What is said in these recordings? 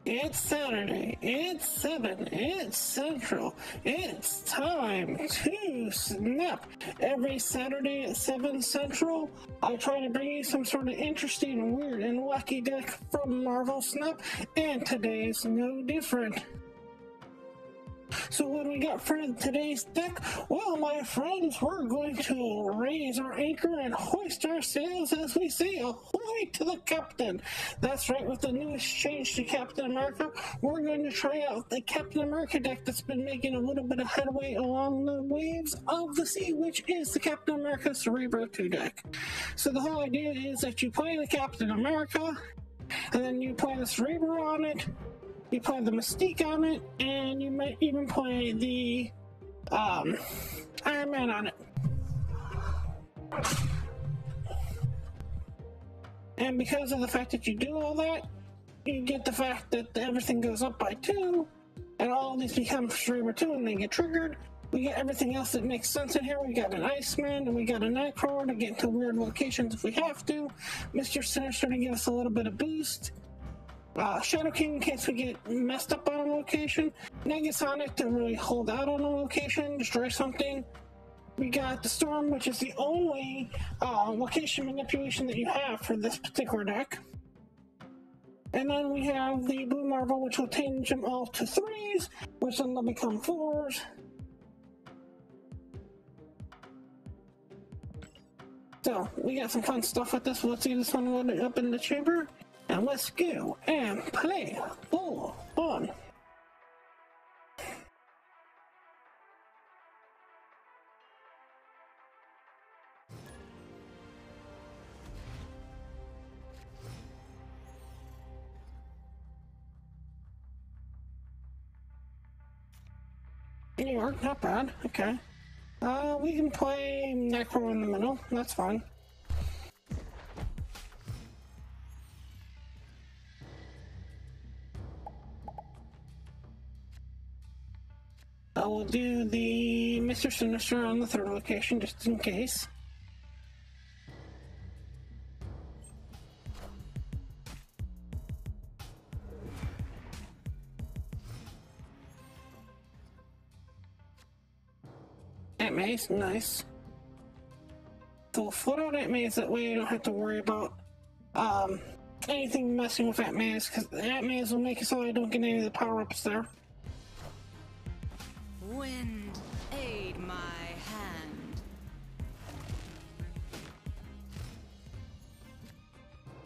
It's Saturday, it's 7, it's Central, it's time to snap. Every Saturday at 7 Central, I try to bring you some sort of interesting, weird, and wacky deck from Marvel Snap, and today's no different. So what we got for today's deck? Well, my friends, we're going to raise our anchor and hoist our sails as we say ahoy to the captain. That's right, with the newest change to Captain America, we're going to try out the Captain America deck that's been making a little bit of headway along the waves of the sea, which is the Captain America Cerebro 2 deck. So the whole idea is that you play the Captain America, and then you play the Cerebro on it, you play the Mystique on it, and you might even play the Iron Man on it. And because of the fact that you do all that, you get the fact that everything goes up by 2, and all these become Cerebro 2 and they get triggered. We get everything else that makes sense in here. We got an Iceman, and we got a Nightcrawler to get into weird locations if we have to. Mr. Sinister to give us a little bit of boost. Shadow King in case we get messed up on a location. Negasonic to really hold out on a location, destroy something. We got the Storm, which is the only location manipulation that you have for this particular deck. And then we have the Blue Marvel, which will change them all to 3s, which then they'll become 4s. So, we got some fun stuff with this. Let's get this one loaded up in the chamber. And let's go and play full on. New York, not bad. Okay. We can play Necro in the middle. That's fine. I will do the Mr. Sinister on the 3rd location, just in case. Aunt May's nice. So we'll float out Aunt May's, that way you don't have to worry about anything messing with Aunt May's, because Aunt May's will make it so I don't get any of the power-ups there. Wind, aid my hand.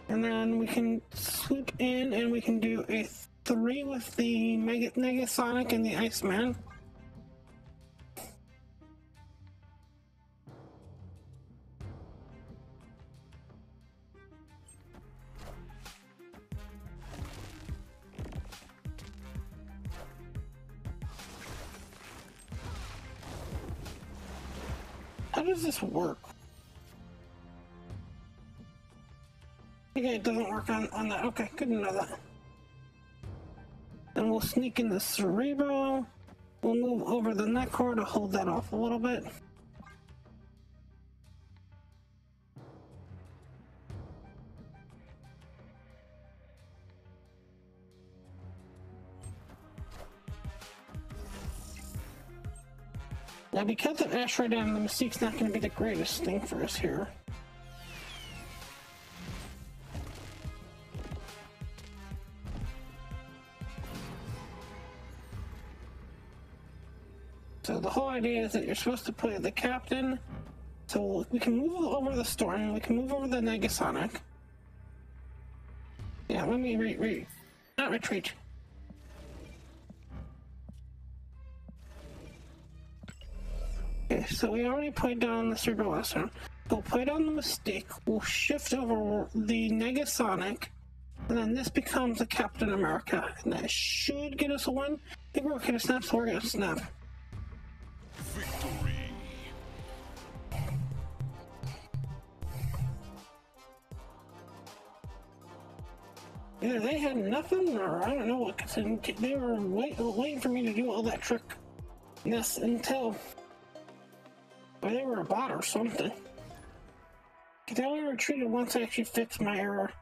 And then we can swoop in and we can do a 3 with the Negasonic and the Iceman. How does this work? Okay, it doesn't work on that. Okay, good to know that. Then we'll sneak in the Cerebro. We'll move over the Nightcrawler to hold that off a little bit. Now, because of Ash right down, the Mystique's not going to be the greatest thing for us here. So the whole idea is that you're supposed to play the Captain. So we can move over the Storm, we can move over the Negasonic. Yeah, let me not retreat. Okay, so we already played down the Cerebro last round. We'll play down the Mystique, we'll shift over the Negasonic, and then this becomes the Captain America. And that should get us a win. I think we're okay to snap, so we're gonna snap. Victory. Either they had nothing, or I don't know what, because they were waiting for me to do all that trick. Yes, until... or they were a bot or something. They only retreated once I actually fixed my error.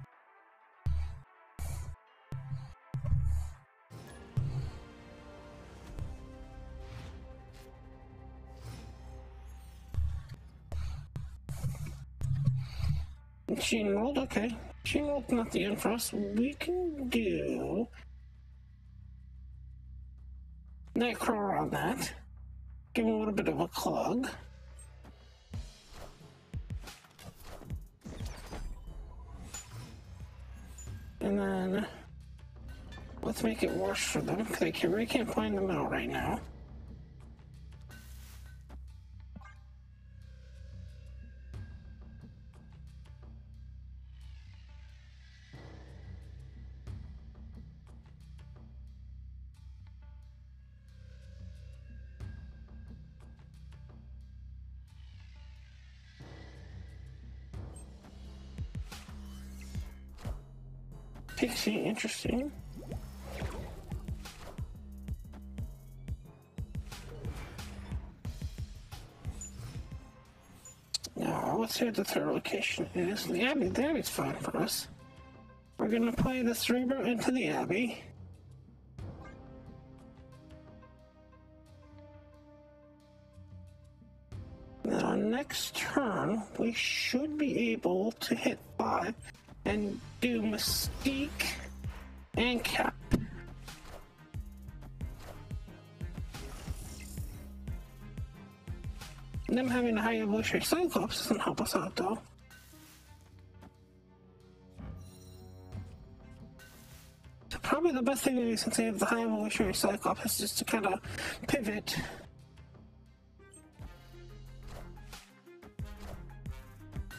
Gene World, okay. Gene World's not the end for us. We can do Nightcrawler on that. Give him a little bit of a clog. And then let's make it worse for them, because I really can't find them out right now. Pixie, interesting. Now, let's see what the third location is. The Abbey. The Abbey's fine for us. We're gonna play the Cerebro into the Abbey. Now, next turn, we should be able to hit 5 and do Mystique and Cap. Them having a high evolutionary Cyclops doesn't help us out though. So probably the best thing to do since they have the high evolutionary Cyclops is just to kind of pivot.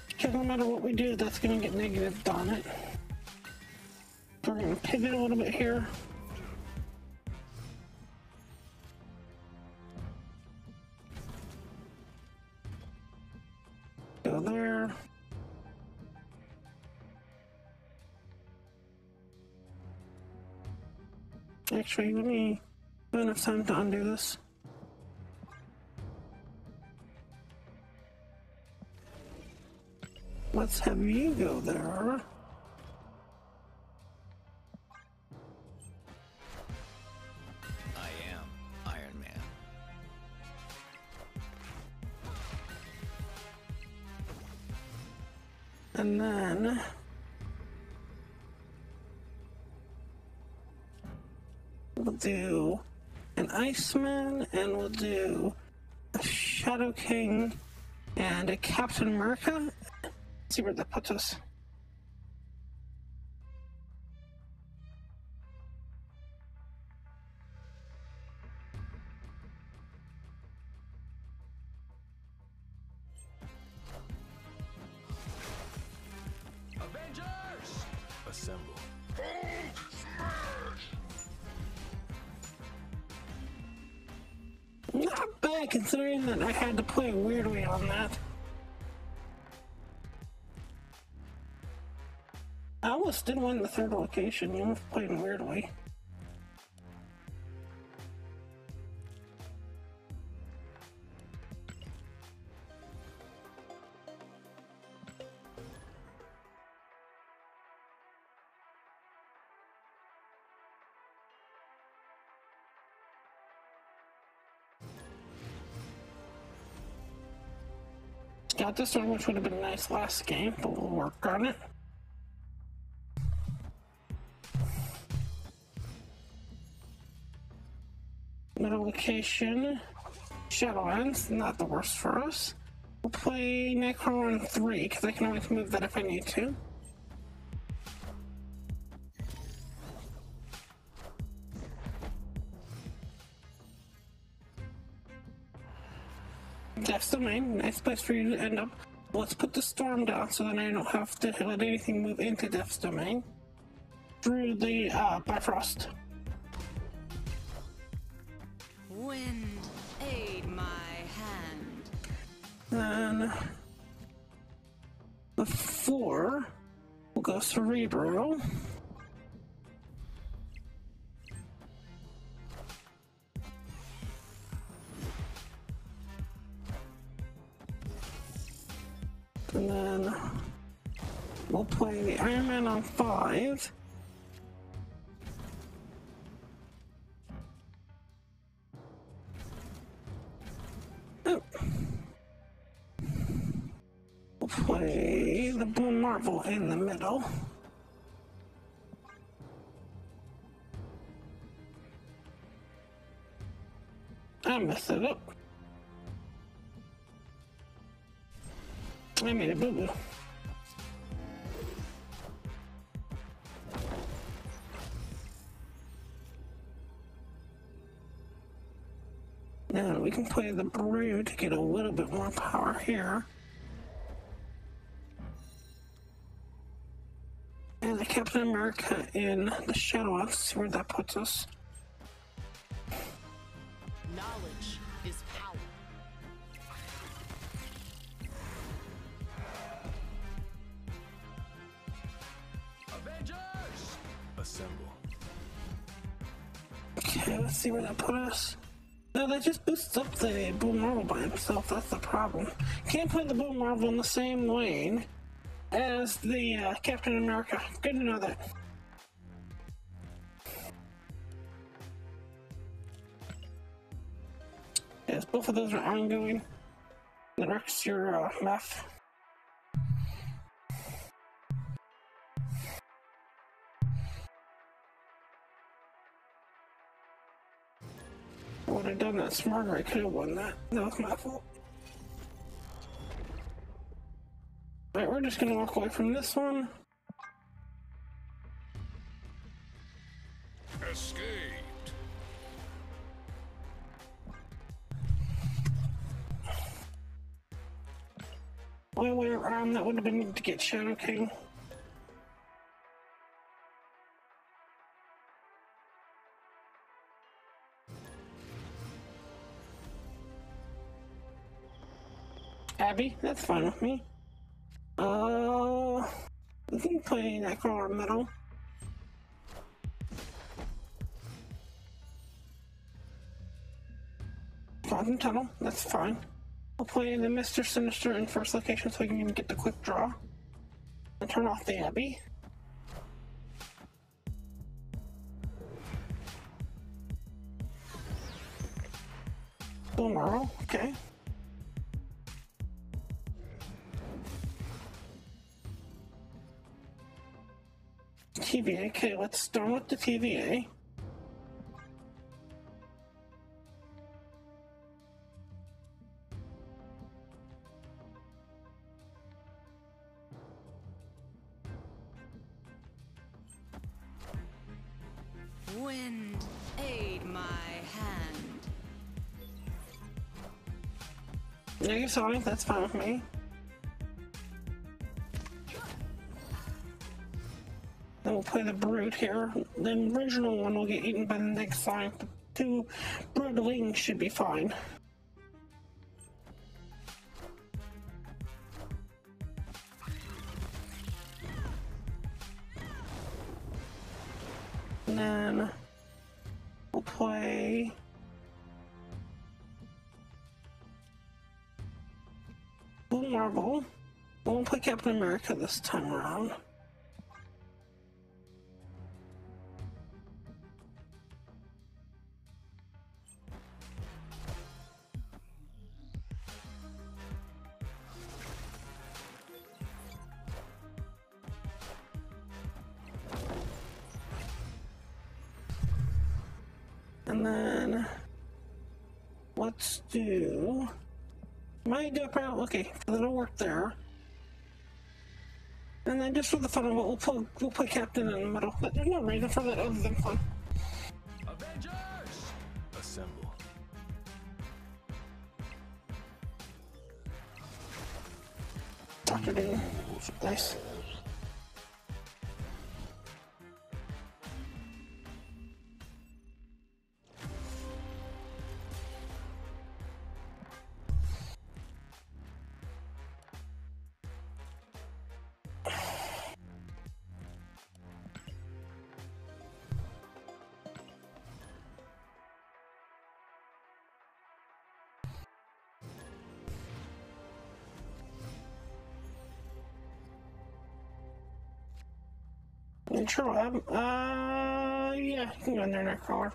Because no matter what we do, that's going to get negative on it. So we're going to pivot a little bit here. Go there. Actually, let me have enough time to undo this. Let's have you go there. I am Iron Man. And then we'll do an Iceman, and we'll do a Shadow King and a Captain America. Let's see where that puts us. Avengers! Assemble. Not bad considering that I had to play weirdly on that. I almost did win the third location, you know, playing weirdly. Got this one, which would have been nice last game, but we'll work on it. Middle location, Shadowlands, not the worst for us. We'll play Nightcrawler on 3, because I can always move that if I need to. Death's Domain, nice place for you to end up. Let's put the storm down so then I don't have to let anything move into Death's Domain. Through the Bifrost. Wind, aid my hand. Then the 4 will go Cerebro. And then we'll play the Iron Man on 5. Oh. We'll play the Blue Marvel in the middle. I messed it up. I made a boo-boo. Now we can play the Brood to get a little bit more power here. And the Captain America in the Shadow. Let's see where that puts us. Knowledge is power. Avengers! Assemble. Okay, let's see where that put us. No, that just boosts up the Blue Marvel by himself. That's the problem. Can't play the Blue Marvel in the same lane as the Captain America. Good to know that. Yes, both of those are ongoing. That wrecks your math. I would have done that smarter. I could have won that. That was my fault. Alright, we're just gonna walk away from this one. Escaped. One way around, that would have been to get Shadow King. Abby, that's fine with me. We can play Nightcrawler Metal. Quantum Tunnel, that's fine. We'll play the Mr. Sinister in first location so we can get the quick draw. And turn off the Abby. Blue Marvel, okay. TVA, okay, let's start with the TVA. Wind, aid my hand. Negative Sonic, that's fine with me. Then we'll play the Brood here. The original one will get eaten by the next Sonic. The two Broodlings should be fine. And then we'll play Blue Marvel. We won't play Captain America this time around. And then let's do. Might do a parallel. Okay, that'll work there. And then just for the fun of it, we'll play Captain in the middle. But there's no reason for that other than fun. Avengers! Assemble. Dr. Doom. Nice. Intro Lab? Yeah, you can go in there, Nightcrawler.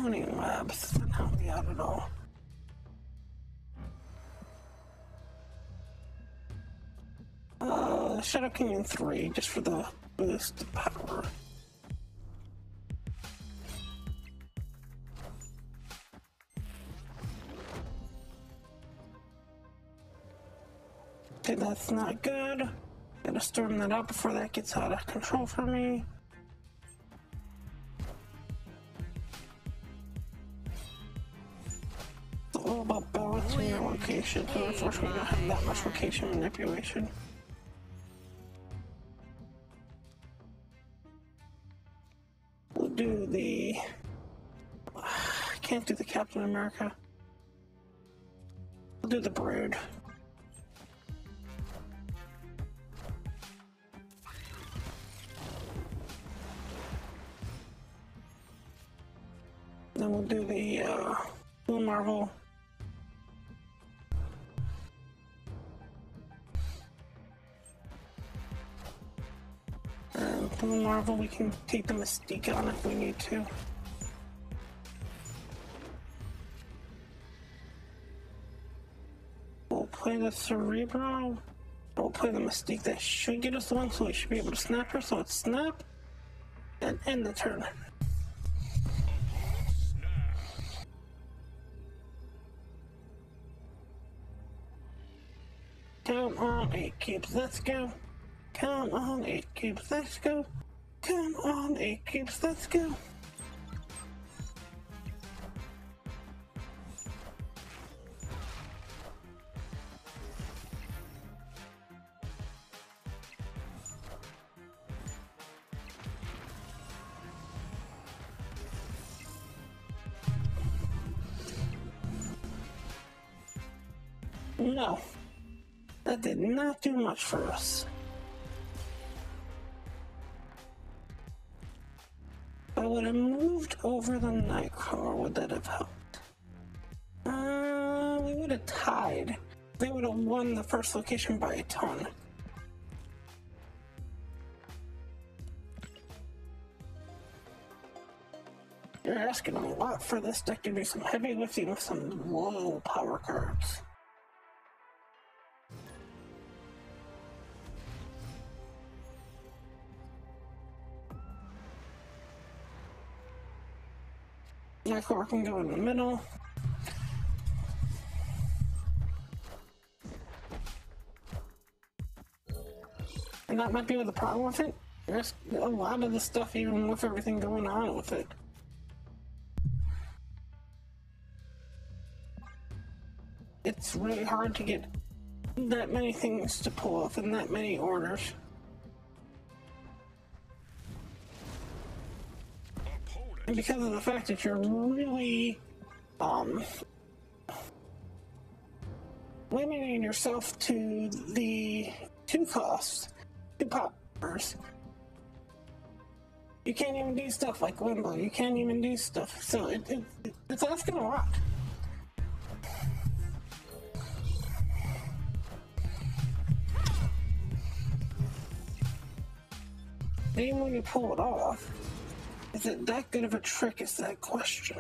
20 webs. Then how many? I don't know. Shadow Canyon 3, just for the boost of power. Okay, that's not good. Gotta storm that out before that gets out of control for me. It's all about balancing your location. So unfortunately, we don't have that much location manipulation. We'll do the... I can't do the Captain America. We'll do the Brood. Then we'll do the Blue Marvel. And Blue Marvel, we can take the Mystique on if we need to. We'll play the Cerebro. We'll play the Mystique. That should get us the one, so we should be able to snap her. So it's snap and end the turn. Come on, 8 cubes, let's go. Come on, 8 cubes, let's go. Come on, 8 cubes, let's go. No. That did not do much for us. If I would have moved over the Nightcrawler, would that have helped? We would have tied. They would have won the first location by a ton. You're asking a lot for this deck to do some heavy lifting with some low power cards. Nightcrawler can go in the middle. And that might be the problem with it. There's a lot of the stuff, even with everything going on with it. It's really hard to get that many things to pull off in that many orders. And because of the fact that you're really limiting yourself to the 2 costs, 2 powers, you can't even do stuff like Limbo. You can't even do stuff. So it's asking a lot. Even when you pull it off, is it that good of a trick is that question.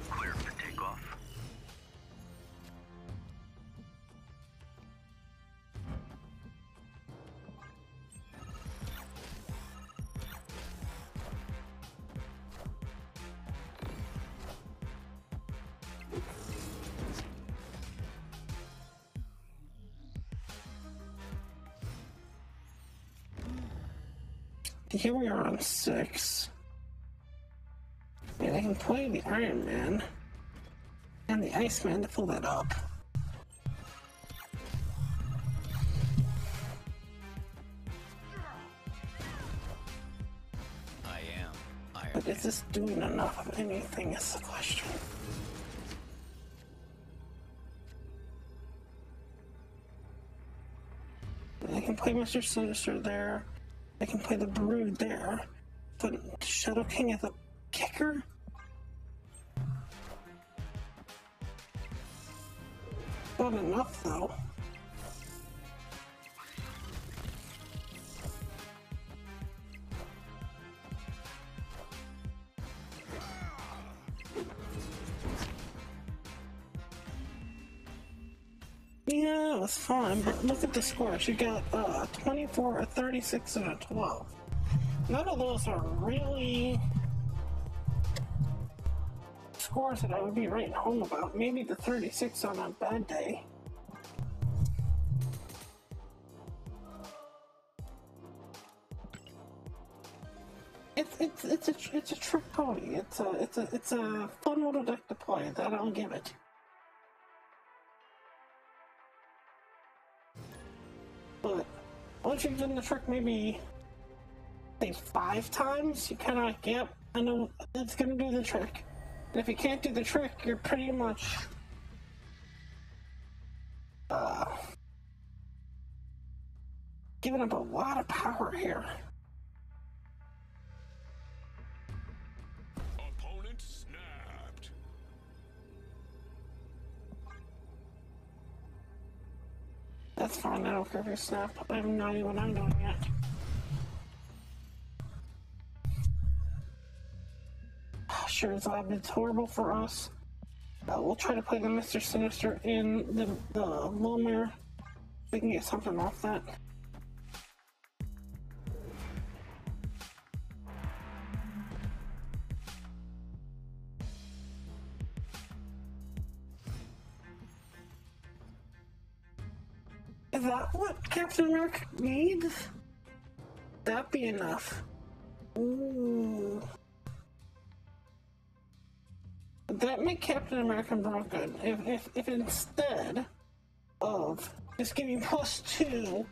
Clear for takeoff. Here we are on 6. And I can play the Iron Man and the Iceman to pull that up. I am Iron But Man. is this doing enough of anything is the question. I can play Mr. Sinister there. I can play the Brood there. the Shadow King as a kicker? Not enough, though. Yeah, it was fun, but look at the scores. You got 24, a 36, and a 12. None of those are really scores that I would be writing home about. Maybe the 36 on a bad day. It's a trick pony. It's a fun little deck to play. That I'll give it. But once you've done the trick, maybe say 5 times, you kind of like, yep, I know it's gonna do the trick. And if you can't do the trick, you're pretty much giving up a lot of power here. Opponent snapped. That's fine, I don't care if you snap. I have no idea what I'm doing yet. Sure, it's horrible for us. We'll try to play the Mr. Sinister in the Lomir. We can get something off that. Is that what Captain America needs? That'd be enough. Ooh. That make Captain America more good. If instead of just giving +2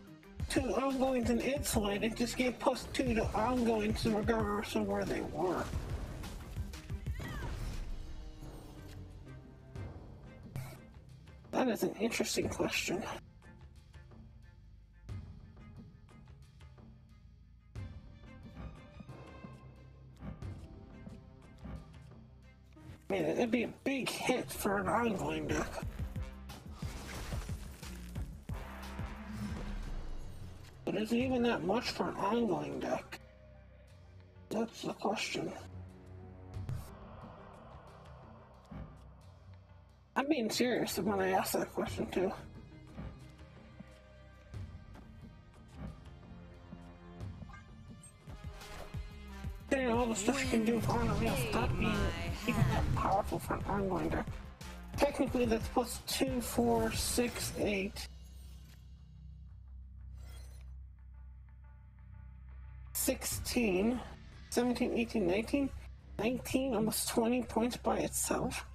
to ongoings and insulate, it just gave +2 to ongoings regardless of where they were. That is an interesting question. I mean, it'd be a big hit for an ongoing deck. But is it even that much for an ongoing deck? That's the question. I'm being serious when I ask that question too. Getting all the stuff you can do with Arnold, stop being even that powerful for an ongoing deck. Technically, that's +2, 4, 6, 8. 16, 17, 18, 19. 19, almost 20 points by itself.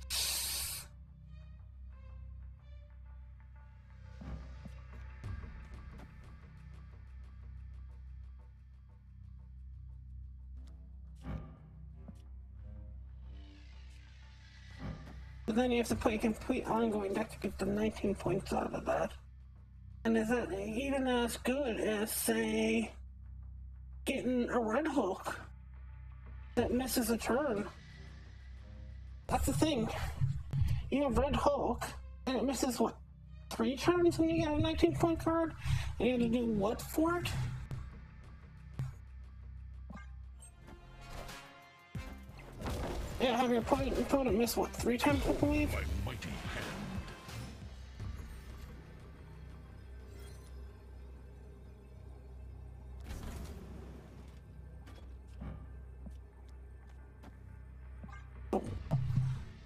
But then you have to play a complete ongoing deck to get the 19 points out of that. And is that even as good as, say, getting a Red Hulk that misses a turn? That's the thing. You have Red Hulk, and it misses, what, 3 turns when you get a 19-point card? And you have to do what for it? Yeah, have your opponent miss, what, 3 times, I believe? My mighty hand.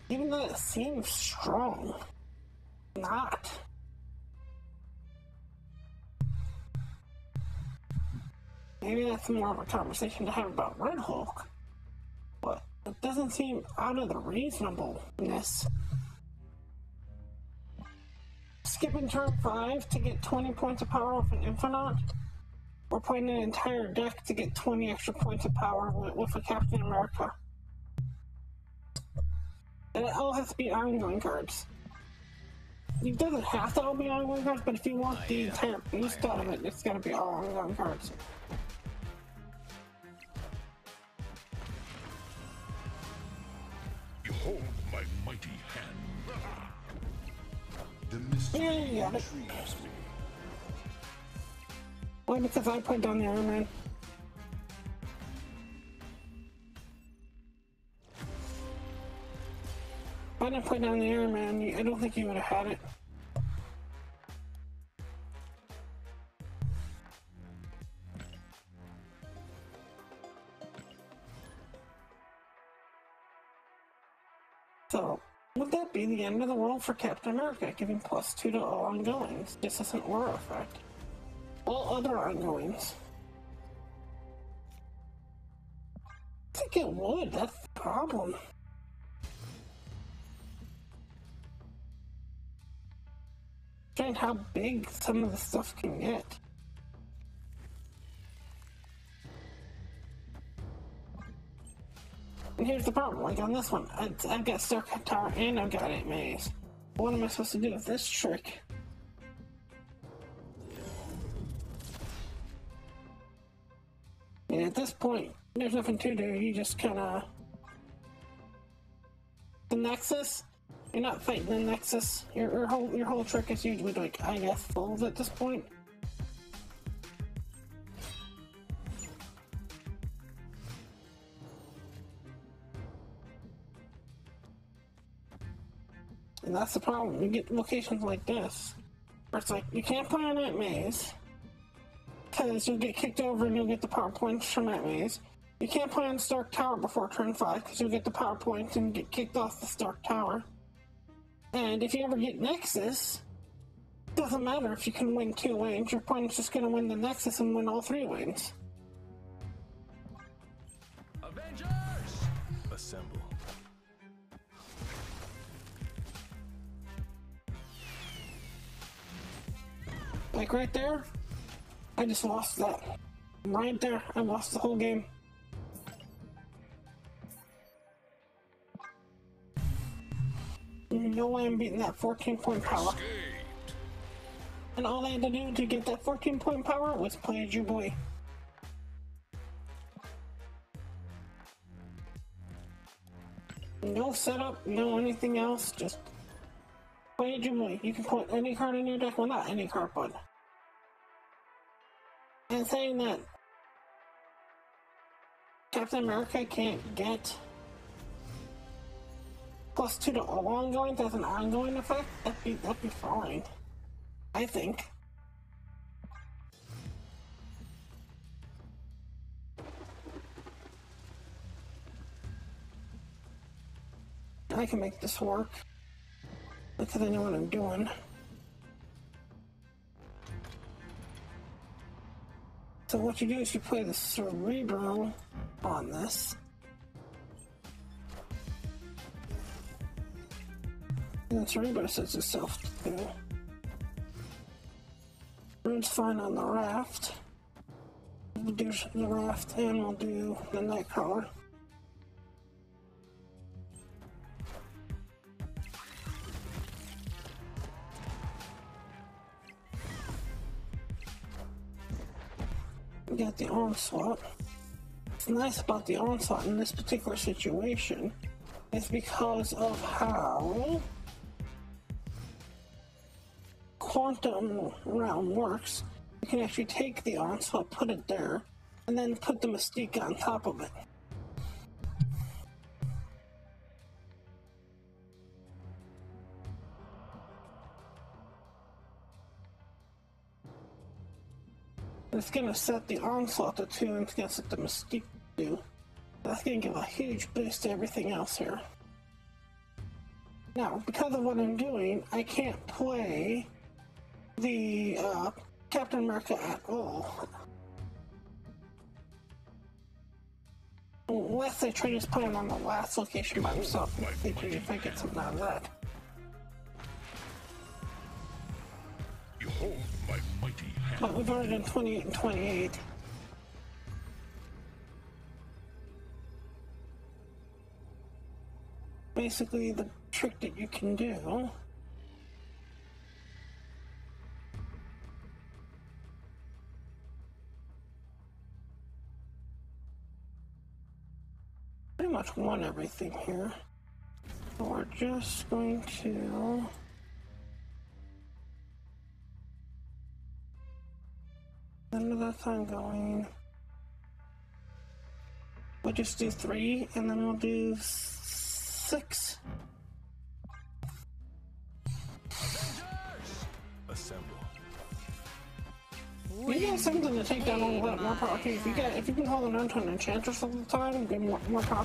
Even though it seems strong, not. Maybe that's more of a conversation to have about Red Hulk, but it doesn't seem out of the reasonableness. Skipping turn 5 to get 20 points of power with an Infinite, or playing an entire deck to get 20 extra points of power with a Captain America. And it all has to be ongoing cards. It doesn't have to all be ongoing cards, but if you want the entire boost out of it, it's gotta be all ongoing cards. Behold my mighty hand. The mystery Yeah, you got it. intrigues me. Why? Because I put down the Iron Man. If I didn't put down the Iron Man, I don't think you would have had it. So, would that be the end of the world for Captain America, giving +2 to all ongoings? This isn't Aura effect. All other ongoings. I think it would, that's the problem. Showing how big some of the stuff can get. And here's the problem, like on this one, I've got Stark Tower and I've got Aunt May's. What am I supposed to do with this trick? And at this point, there's nothing to do, you just kinda... The Nexus? You're not fighting the Nexus. Your whole trick is usually like, I guess, fools at this point. And that's the problem. You get locations like this, where it's like, you can't play on Aunt May's, because you'll get kicked over and you'll get the power points from Aunt May's. You can't play on Stark Tower before turn 5, because you'll get the power points and get kicked off the Stark Tower. And if you ever get Nexus, it doesn't matter if you can win 2 lanes, your opponent's just going to win the Nexus and win all 3 lanes. Avengers! Assemble. Like right there, I just lost that. Right there, I lost the whole game. No way I'm beating that 14-point power. Escaped. And all I had to do to get that 14-point power was play as your boy. No setup, no anything else, just play as your boy. You can put any card in your deck, well not any card, but... And saying that Captain America can't get +2 to all ongoing as an ongoing effect, that'd be fine. I think. I can make this work because I know what I'm doing. So what you do is you play the Cerebro on this. And the Cerebro sets itself to do. Rune's fine on the Raft. We'll do the Raft and we'll do the Nightcrawler. We got the Onslaught. What's nice about the Onslaught in this particular situation is because of how Quantum Realm works. You can actually take the Onslaught, put it there, and then put the Mystique on top of it. It's gonna set the Onslaught to 2 and it's gonna set the Mystique to 2. That's gonna give a huge boost to everything else here. Now, because of what I'm doing, I can't play the Captain America at all. Unless I try to just put him on the last location by himself and thinking if I get something out of that. Behold my mighty hand. But we've already done 28 and 28. Basically, the trick that you can do pretty much won everything here. So we're just going to... None of that's ongoing. We'll just do 3, and then we'll do 6. Assemble. You get something to take down a little bit more power. Okay, if you can hold on to an enchantress all the time, get more power.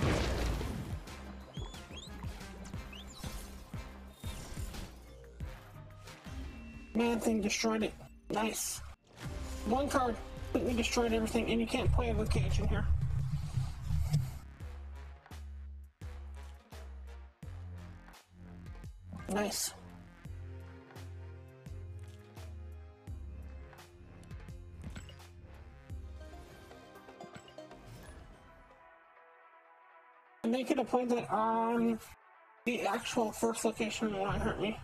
Man thing destroyed it. Nice. One card completely destroyed everything, and you can't play with Cage in here. Nice. And they could have played that on the actual first location and not hurt me.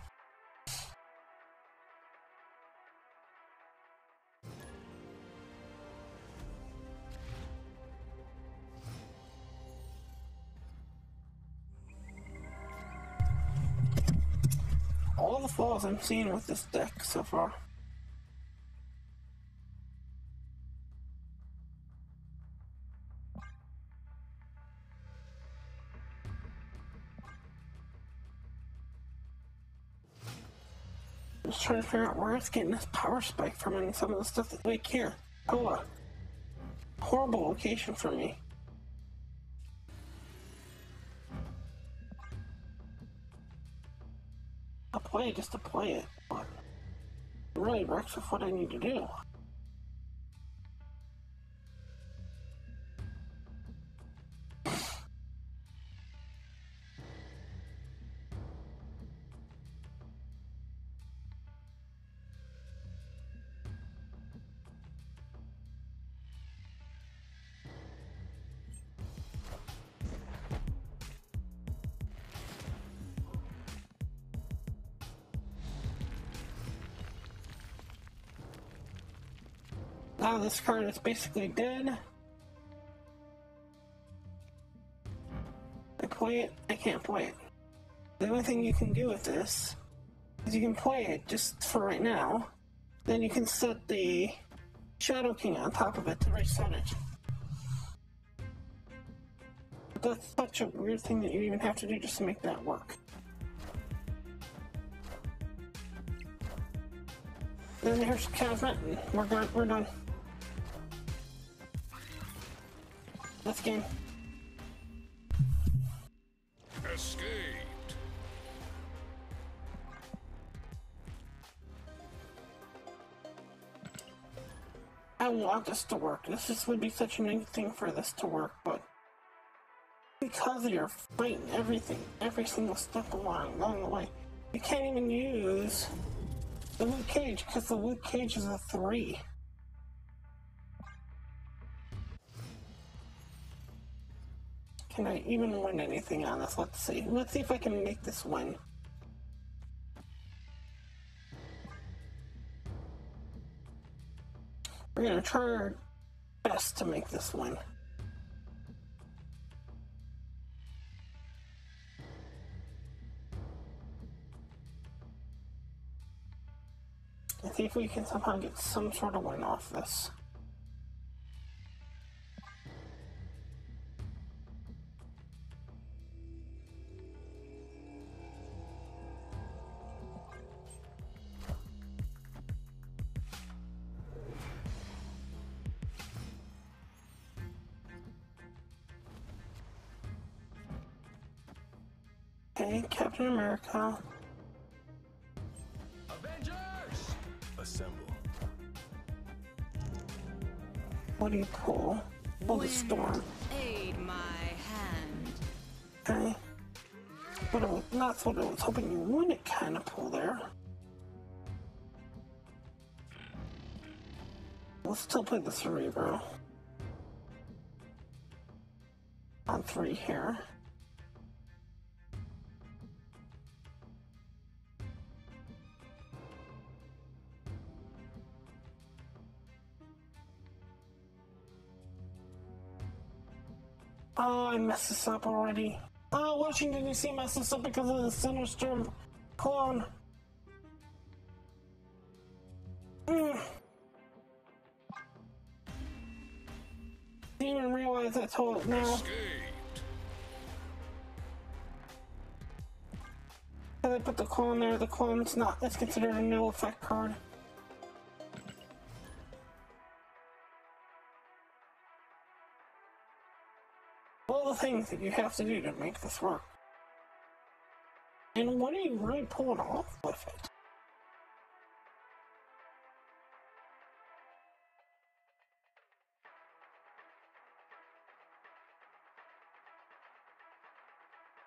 All the flaws I'm seeing with this deck so far. Just trying to figure out where it's getting this power spike from and some of the stuff that, like here, Koa. Horrible location for me. I'll play it just to play it, but it really works with what I need to do. Now this card is basically dead. I play it, I can't play it. The only thing you can do with this is you can play it just for right now. Then you can set the Shadow King on top of it to reset it. But that's such a weird thing that you even have to do just to make that work. Then here's Kazmet, and we're done. Let's game. Escaped. I want this to work. This just would be such a nice thing for this to work, but because you're fighting everything, every single step along the way, you can't even use the Luke Cage because the Luke Cage is a 3. Can I even win anything on this? Let's see. Let's see if I can make this win. We're gonna try our best to make this win. And see if we can somehow get some sort of win off this. Okay, Captain America. Avengers! Assemble. What do you pull? Pull the Storm. Aid my hand. Okay. But that's what I was hoping you wouldn't kind of pull there. We'll still play the Cerebro. On 3 here. Oh, I messed this up already. Washington DC messes up because of the Sinister clone. Didn't even realize I told it now. I put the clone there. The clone's not. It's considered a no effect card. All the things that you have to do to make this work. And what are you really pulling off with it?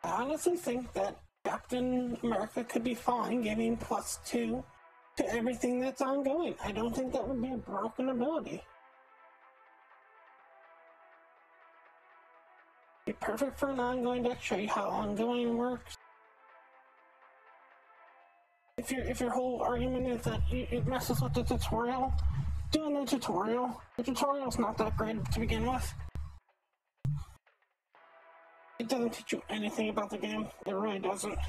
I honestly think that Captain America could be fine giving +2 to everything that's ongoing. I don't think that would be a broken ability. Be perfect for an ongoing deck, show you how ongoing works. If your whole argument is that it messes with the tutorial, doing the tutorial. The tutorial's not that great to begin with. It doesn't teach you anything about the game. It really doesn't.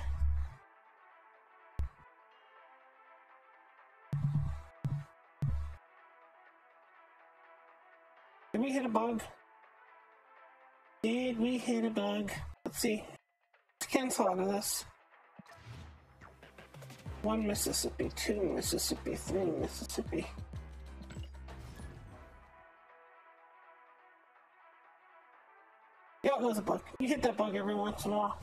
Did we hit a bug? Did we hit a bug? Let's see. Let's cancel out of this. 1 Mississippi, 2 Mississippi, 3 Mississippi. Yeah, it was a bug. You hit that bug every once in a while.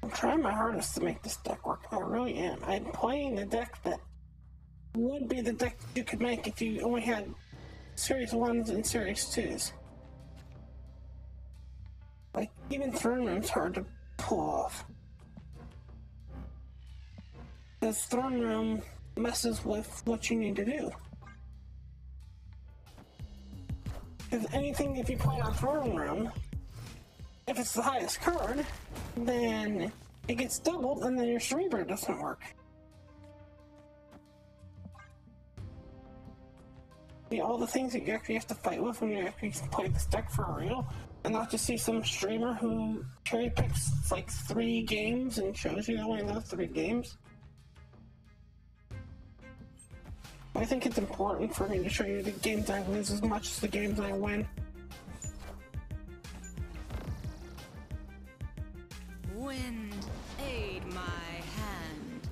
I'm trying my hardest to make this deck work. I really am. I'm playing the deck that would be the deck that you could make if you only had Series 1s and Series 2s. Like, even Throne Room's hard to pull off. Because Throne Room messes with what you need to do. Because anything, if you play on Throne Room, if it's the highest card, then it gets doubled and then your Cerebro doesn't work. See, all the things that you actually have to fight with when you actually play this deck for real, and not just see some streamer who cherry picks like 3 games and shows you only those 3 games. I think it's important for me to show you the games I lose as much as the games I win. Wind, aid my hand.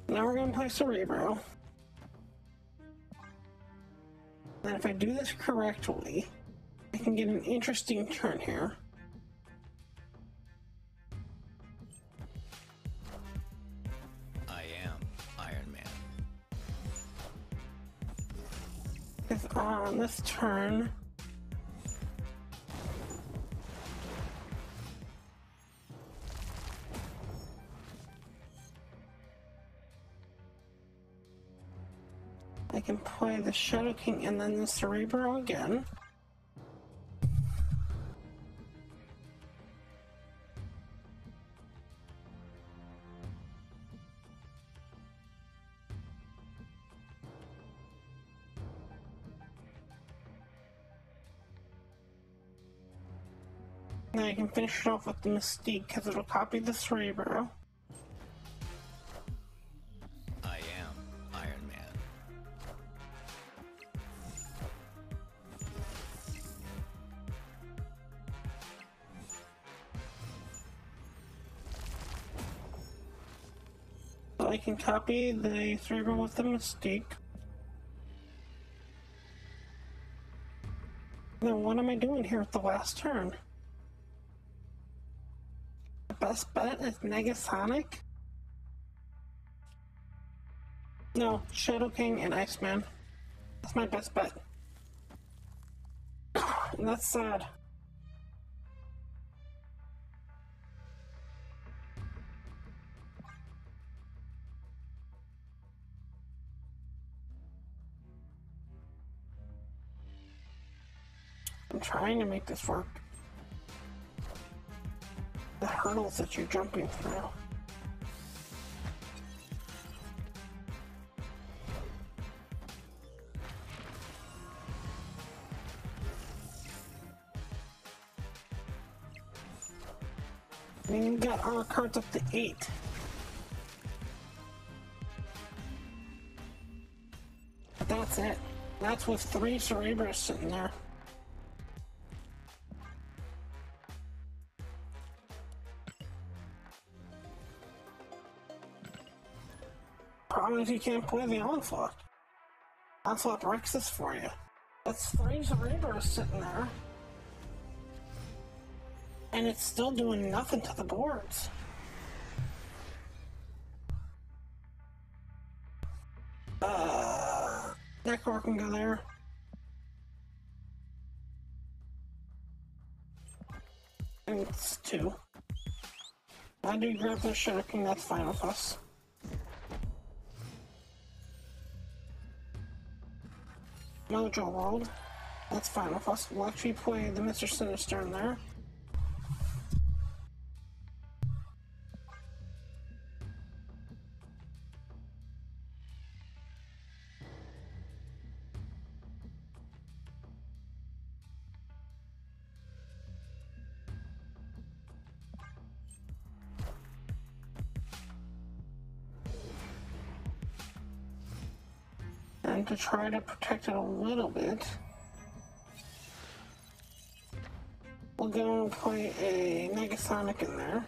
Now we're going to play Cerebro. And if I do this correctly, I can get an interesting turn here. I am Iron Man. Because on this turn, I can play the Shadow King and then the Cerebro again. Now I can finish it off with the Mystique because it'll copy the Cerebro. I am Iron Man. So I can copy the Cerebro with the Mystique. Then what am I doing here at the last turn? The best bet is Negasonic? No, Shadow King and Iceman. That's my best bet. And that's sad. I'm trying to make this work. hurdles that you're jumping through. I mean, you got our cards up to 8. But that's it. That's with 3 Cerebros sitting there. Problem is you can't play the Onslaught. Onslaught wrecks this for you. That's 3 Cerebros sitting there. And it's still doing nothing to the boards. Necro can go there. And it's 2. I do grab the Shadow King, that's fine with us. Mojo World, that's fine with us. We'll actually play the Mr. Sinister in there. And to try to protect it a little bit, we'll go and play a Negasonic in there.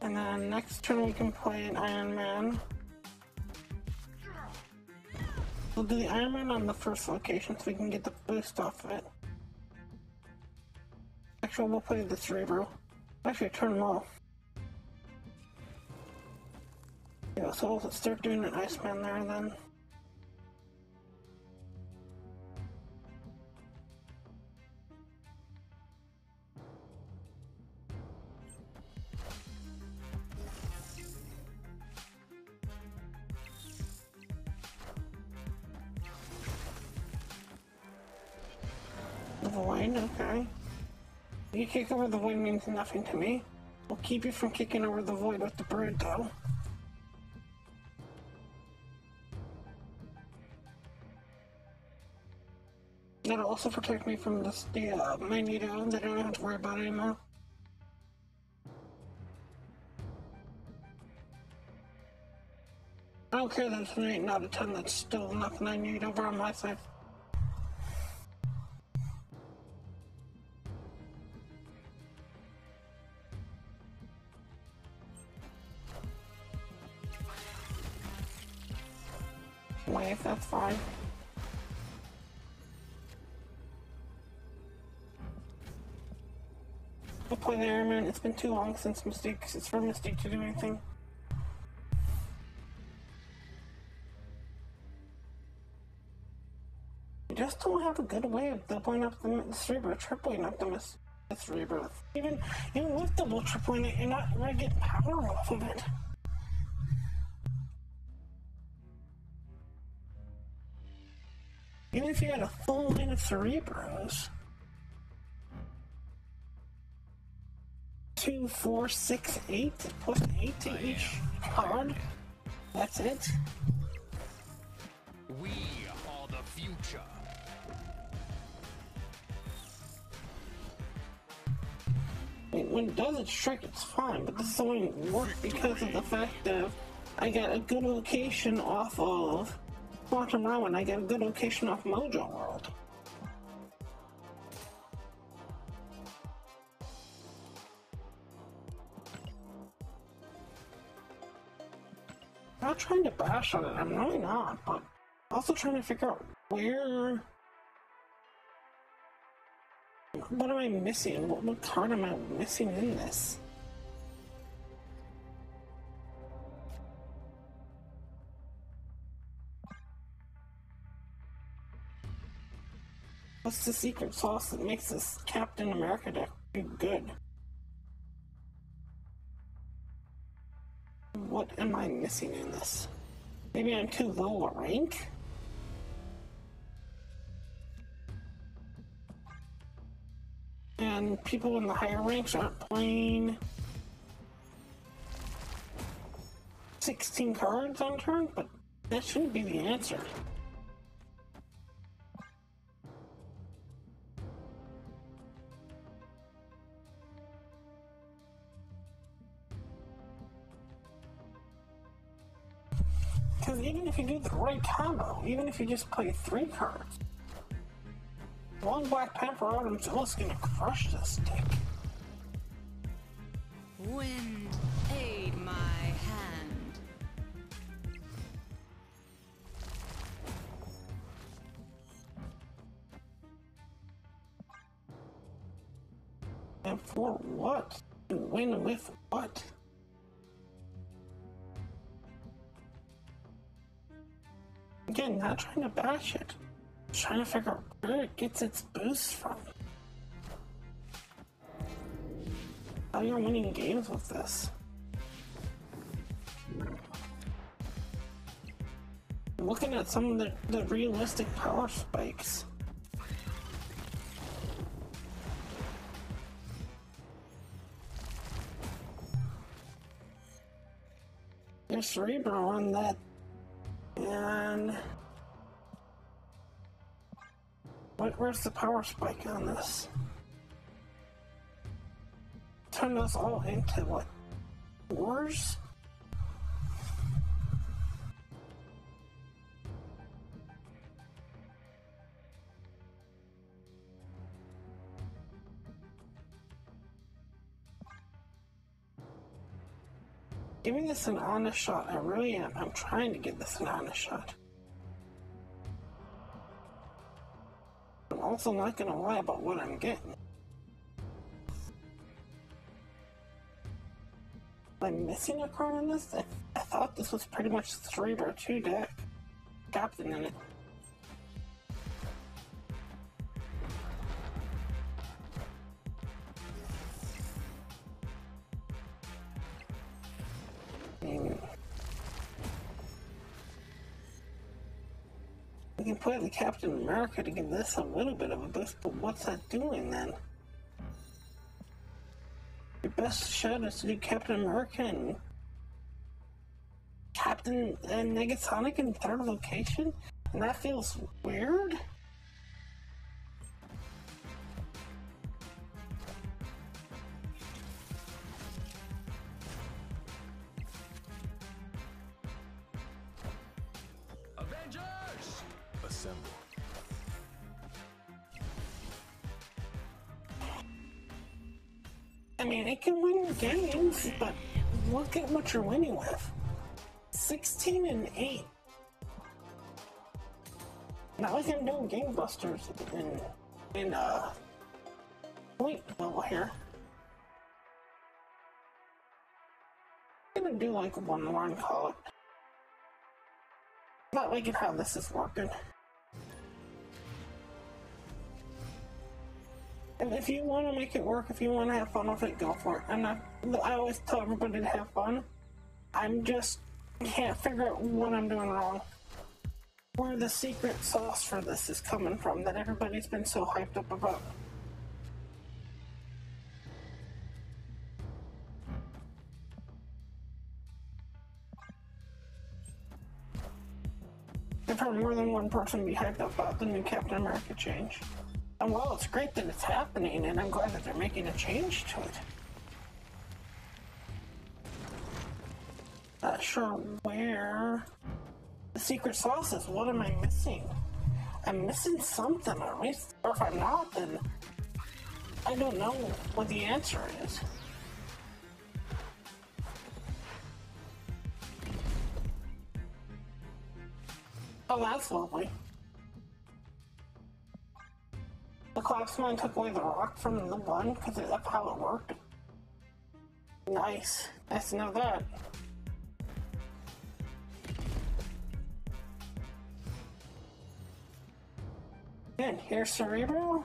And then next turn we can play an Iron Man. We'll do the Iron Man on the first location so we can get the boost off of it. Actually, we'll play the Cerebro. Actually, turn them off. Yeah, so we'll start doing an Iceman there then. Void, okay. You kick over the void means nothing to me. We'll keep you from kicking over the void with the bird, though. That'll also protect me from the Magneto that I don't have to worry about anymore. I don't care that it's an 8 out of 10, that's still nothing I need over on my side. Wave, that's fine. I'll play the Iron Man. It's been too long since Mystique, it's for Mystique to do anything. You just don't have a good way of doubling up the Cerebro, tripling up the Cerebro. Even with double tripling it, you're not going to get power off of it. Even if you had a full line of Cerebros. 2, 4, 6, 8, plus 8 to each card. That's it. We are the future. When it does its trick, it's fine, but this is only work because of the fact that I got a good location off of Quantum Realm, and I got a good location off Mojo World. I'm not trying to bash on it, I'm really not, but also trying to figure out where... What am I missing? What card am I missing in this? What's the secret sauce that makes this Captain America deck good? What am I missing in this? Maybe I'm too low a rank? And people in the higher ranks aren't playing 16 cards on turn, but that shouldn't be the answer. Because even if you do the right combo, even if you just play 3 cards, one Black Panther Autumn Zealous gonna crush this stick. Wind, aid my hand. And for what? To win with what? Again, not trying to bash it. Just trying to figure out where it gets its boost from. How you're winning games with this. I'm looking at some of the realistic power spikes. There's Cerebro on that. And where's the power spike on this? Turn us all into what? Wars? Giving this an honest shot. I really am. I'm trying to give this an honest shot. I'm also not gonna lie about what I'm getting. Am I missing a card on this? I thought this was pretty much the 3/2 deck. Captain in it. We can play the Captain America to give this a little bit of a boost, but what's that doing then? Your best shot is to do Captain America and Captain and Negasonic in 3rd location? And that feels weird? Avengers! Assemble. I mean, it can win games, but look at what you're winning with. 16 and 8. Not like I'm doing game busters in point level here. I'm gonna do like one more and call it. Not liking how this is working. And if you want to make it work, if you want to have fun with it, go for it. I always tell everybody to have fun. I'm just can't figure out what I'm doing wrong. Where the secret sauce for this is coming from that everybody's been so hyped up about. I've heard more than one person be hyped up about the new Captain America change. And while it's great that it's happening, and I'm glad that they're making a change to it. Not sure where the secret sauce is. What am I missing? I'm missing something, or if I'm not, then I don't know what the answer is. Oh, that's lovely. The Collapsman took away the rock from the one because that's how it worked. Nice. Nice to know that. And here's Cerebro.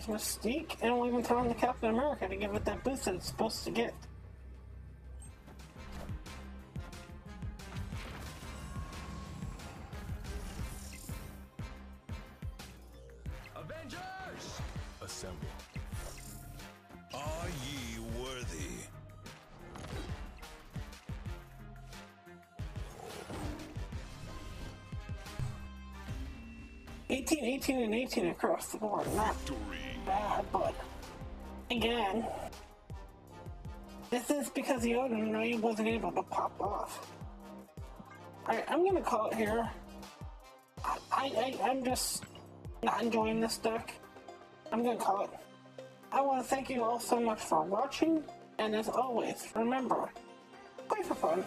There's Mystique, and we'll even throw in the Captain America to give it that boost that it's supposed to get. Avengers! Assemble. Are ye worthy? $18, $18, and $18 across the board. Not bad, but again, this is because the Odin Ray wasn't able to pop off. Alright, I'm gonna call it here. I'm just not enjoying this deck. I'm gonna call it. I want to thank you all so much for watching, and as always, remember, play for fun.